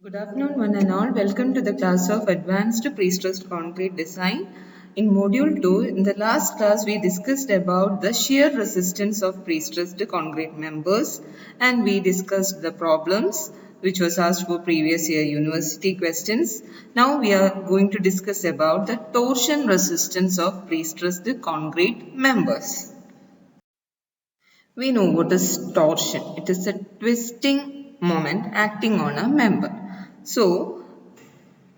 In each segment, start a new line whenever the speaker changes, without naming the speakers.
Good afternoon, one and all. Welcome to the class of Advanced Pre-Stressed Concrete Design. In Module 2, in the last class, we discussed about the shear resistance of pre-stressed concrete members and we discussed the problems which was asked for previous year university questions. Now we are going to discuss about the torsion resistance of pre-stressed concrete members. We know what is torsion. It is a twisting moment acting on a member. So,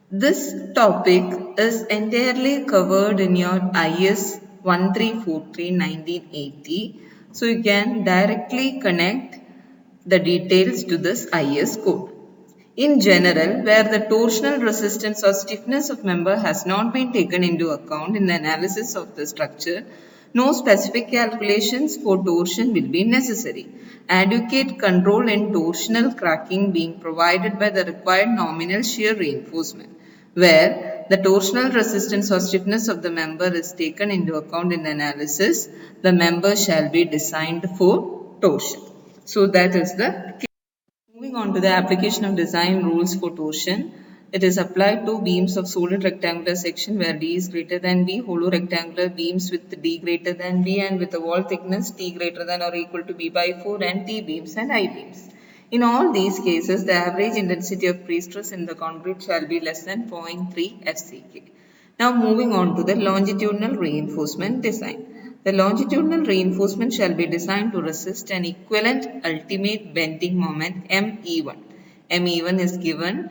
this topic is entirely covered in your IS 1343-1980. So, you can directly connect the details to this IS code. In general, where the torsional resistance or stiffness of member has not been taken into account in the analysis of the structure, no specific calculations for torsion will be necessary. Adequate control in torsional cracking being provided by the required nominal shear reinforcement. Where the torsional resistance or stiffness of the member is taken into account in the analysis, the member shall be designed for torsion. So that is the case. Moving on to the application of design rules for torsion. It is applied to beams of solid rectangular section where D is greater than B, hollow rectangular beams with D greater than B and with a wall thickness T greater than or equal to B by 4 and T beams and I beams. In all these cases, the average intensity of pre-stress in the concrete shall be less than 0.3 FCK. Now moving on to the longitudinal reinforcement design. The longitudinal reinforcement shall be designed to resist an equivalent ultimate bending moment ME1. ME1 is given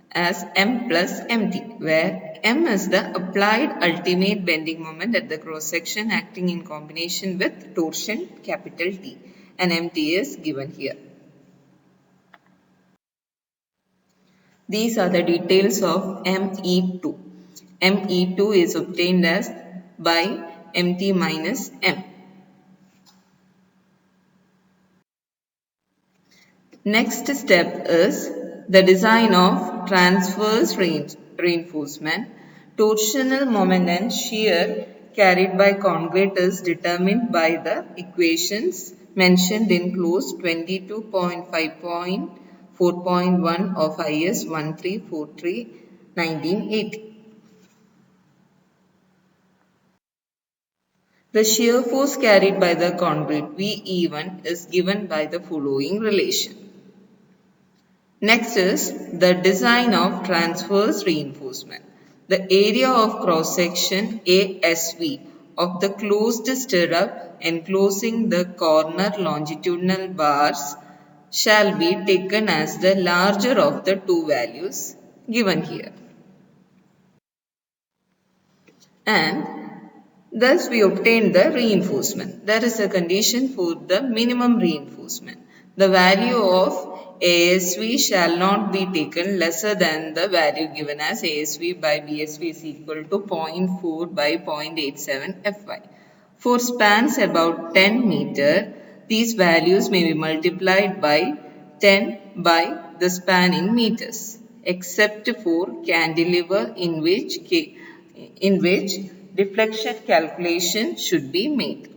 as M plus MT, where M is the applied ultimate bending moment at the cross section acting in combination with torsion capital T, and MT is given here. These are the details of ME2. ME2 is obtained as by MT minus M. Next step is the design of transverse reinforcement. Torsional moment and shear carried by concrete is determined by the equations mentioned in clause 22.5.4.1 of IS 1343-1980. The shear force carried by the concrete VE1 is given by the following relation. Next is the design of transverse reinforcement. The area of cross section ASV of the closed stirrup enclosing the corner longitudinal bars shall be taken as the larger of the two values given here. And thus we obtain the reinforcement. There is a condition for the minimum reinforcement. The value of ASV shall not be taken lesser than the value given as ASV by BSV is equal to 0.4 by 0.87 Fy. For spans about 10 meter, these values may be multiplied by 10 by the span in meters, except for cantilever in which deflection calculation should be made.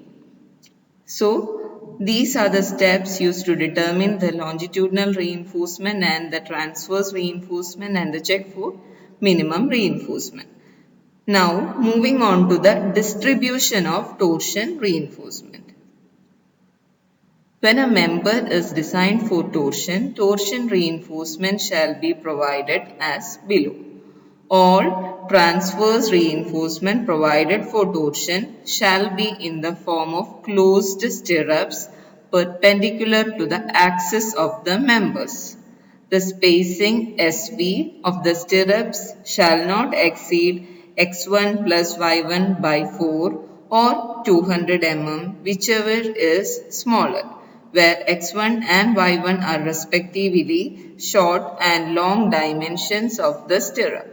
So, these are the steps used to determine the longitudinal reinforcement and the transverse reinforcement and the check for minimum reinforcement. Now, moving on to the distribution of torsion reinforcement. When a member is designed for torsion, torsion reinforcement shall be provided as below. All transverse reinforcement provided for torsion shall be in the form of closed stirrups perpendicular to the axis of the members. The spacing SV of the stirrups shall not exceed x1 plus y1 by 4 or 200 mm, whichever is smaller, where x1 and y1 are respectively short and long dimensions of the stirrup.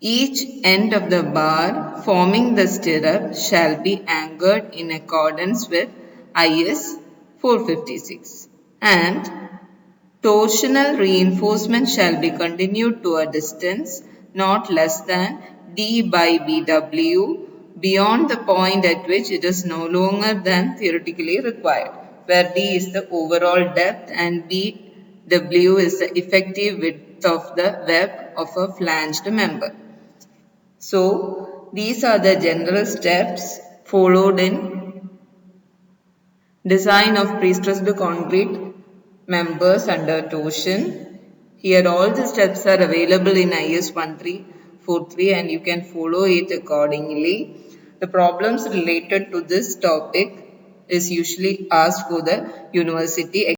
Each end of the bar forming the stirrup shall be anchored in accordance with IS 456, and torsional reinforcement shall be continued to a distance not less than D by BW beyond the point at which it is no longer than theoretically required, where D is the overall depth and B W is the effective width of the web of a flanged member. So, these are the general steps followed in design of pre-stressed concrete members under torsion. Here all the steps are available in IS 1343 and you can follow it accordingly. The problems related to this topic is usually asked for the university